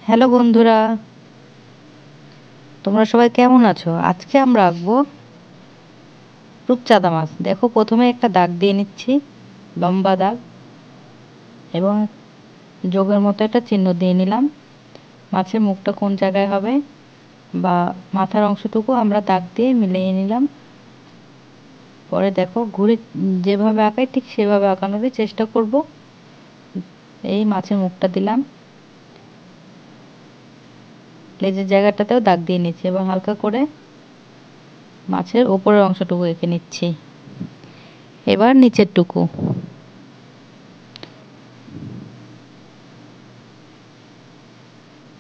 Hello বন্ধুরা, তোমরা সবাই কেমন আছো? আজকে আমরা আঁকবো রূপচাঁদা মাছ। দেখো, প্রথমে একটা দাগ দিয়ে নিচ্ছি, লম্বা দাগ, এবং যোগের মতো একটা চিহ্ন দিয়ে নিলাম। মাছের মুখটা কোন জায়গায় হবে বা মাথার অংশটুকু আমরা দাগ দিয়ে মিলিয়ে নিলাম। পরে দেখো, ঘুরে যেভাবে আঁকাই ঠিক সেভাবে আঁকানোরই চেষ্টা করব। এই মাছের মুখটা দিলাম, লেজের জায়গাটাতেও দাগ দিয়ে নিচ্ছি এবং হালকা করে মাছের ওপরের অংশটুকু এঁকে নিচ্ছি। এবার নিচের টুকু,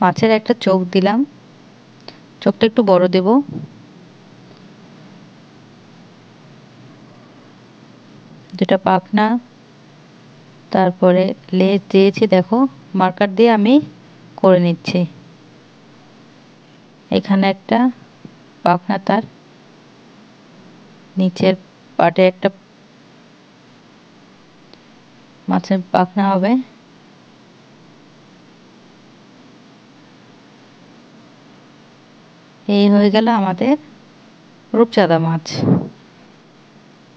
মাছের একটা চোখ দিলাম, চোখটা একটু বড় দেব। যেটা পাখনা, তারপরে লেজ দিয়েছি, দেখো মার্কার দিয়ে আমি করে নিচ্ছি। এখানে একটা পাখনা, তার নিচের পাটে একটা মাছের পাখনা হবে। এই হয়ে গেল আমাদের রূপচাঁদা মাছ।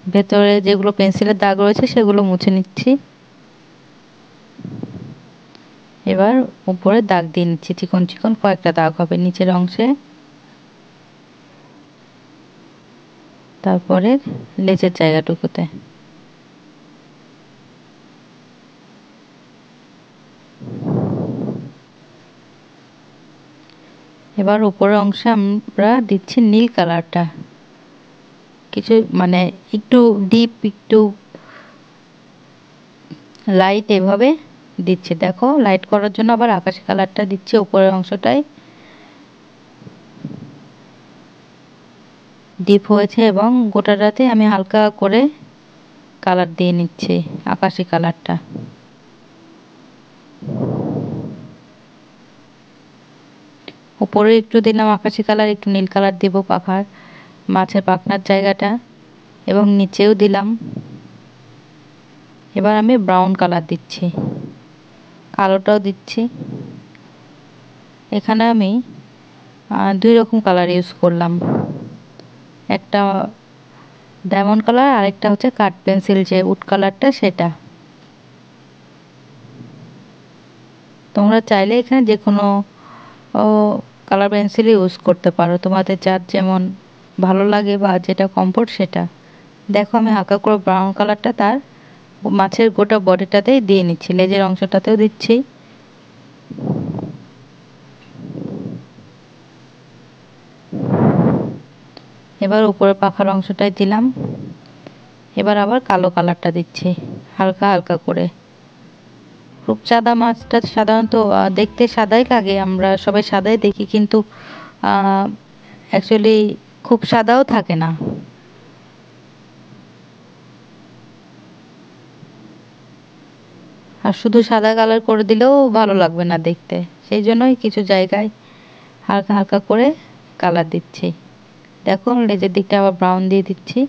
ভেতরে যেগুলো পেন্সিলের দাগ রয়েছে সেগুলো মুছে নিচ্ছি। এবার উপরে দাগ দিয়ে নিচ্ছি, চিকন চিকন কয়েকটা দাগ হবে নিচের অংশে, তারপরে লেজের জায়গাটুকুতে। এবার উপরের অংশে আমরা দিচ্ছি নীল কালারটা, কিছু মানে একটু ডিপ, একটু লাইট এভাবে দিচ্ছি। দেখো, লাইট করার জন্য আবার আকাশি কালারটা দিচ্ছি উপরের অংশটায়। ডিপ হয়েছে এবং গোটাটাতে আমি হালকা করে কালার দিয়ে নিচ্ছি, আকাশি কালারটা। উপরে একটু দিলাম আকাশি কালার, একটু নীল কালার দিব পাখার মাছের পাখনার জায়গাটা, এবং নিচেও দিলাম। এবার আমি ব্রাউন কালার দিচ্ছি, কালোটাও দিচ্ছি। এখানে আমি দুই রকম কালার ইউজ করলাম, একটা ডায়মন্ড কালার আর একটা হচ্ছে কাঠ পেন্সিল যে উড কালারটা, সেটা। তোমরা চাইলে এখানে যে কোনো কালার পেন্সিল ইউজ করতে পারো, তোমাদের যার যেমন ভালো লাগে বা যেটা কমফোর্ট সেটা। দেখো, আমি হালকা করে ব্রাউন কালারটা তার মাছের গোটা বডিটাতেই দিয়ে নিচ্ছি, লেজের অংশটাতেও দিচ্ছি। এবার উপরে পাখার অংশটাই দিলাম। এবার আবার কালো কালারটা দিচ্ছি হালকা হালকা করে। রূপচাঁদা মাছটা সাধারণত দেখতে সাদাই লাগে, আমরা সবাই সাদাই দেখি, কিন্তু অ্যাকচুয়ালি খুব সাদাও থাকে না। আর শুধু সাদা কালার করে দিলেও ভালো লাগবে না দেখতে, সেই জন্যই কিছু জায়গায় হালকা হালকা করে কালার দিচ্ছি। দেখো, লেজের দিকটা আবার ব্রাউন দিয়ে দিচ্ছি।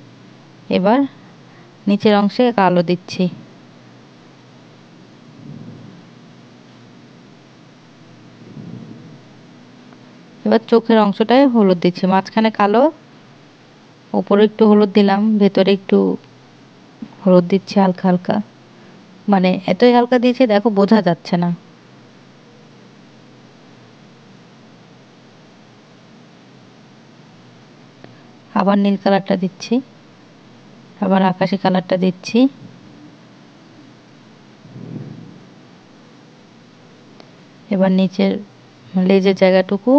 এবার নিচের অংশে কালো দিচ্ছি। এবার চোখের অংশটায় হলুদ দিচ্ছি, মাঝখানে কালো, উপরে একটু হলুদ দিলাম, ভেতরে একটু হলুদ দিচ্ছি হালকা হালকা, মানে এতই হালকা দিয়েছি দেখো বোঝা যাচ্ছে না। আবার নীল কালারটা দিচ্ছি, আবার আকাশি কালারটা দিচ্ছি। এবার নিচের লেজের জায়গাটুকু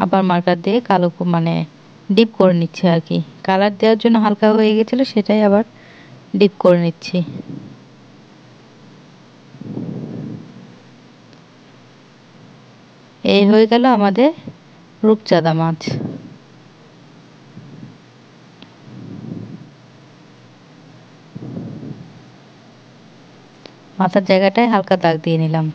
আবার মার্কার দিয়ে কালো মানে ডিপ করে নিচ্ছি আর কি, কালার দেওয়ার জন্য হালকা হয়ে গেছিলো সেটাই আবার ডিপ করে নিচ্ছি। এই হয়ে গেল আমাদের রূপচাঁদা মাছ। মাথার জায়গাটায় হালকা দাগ দিয়ে নিলাম।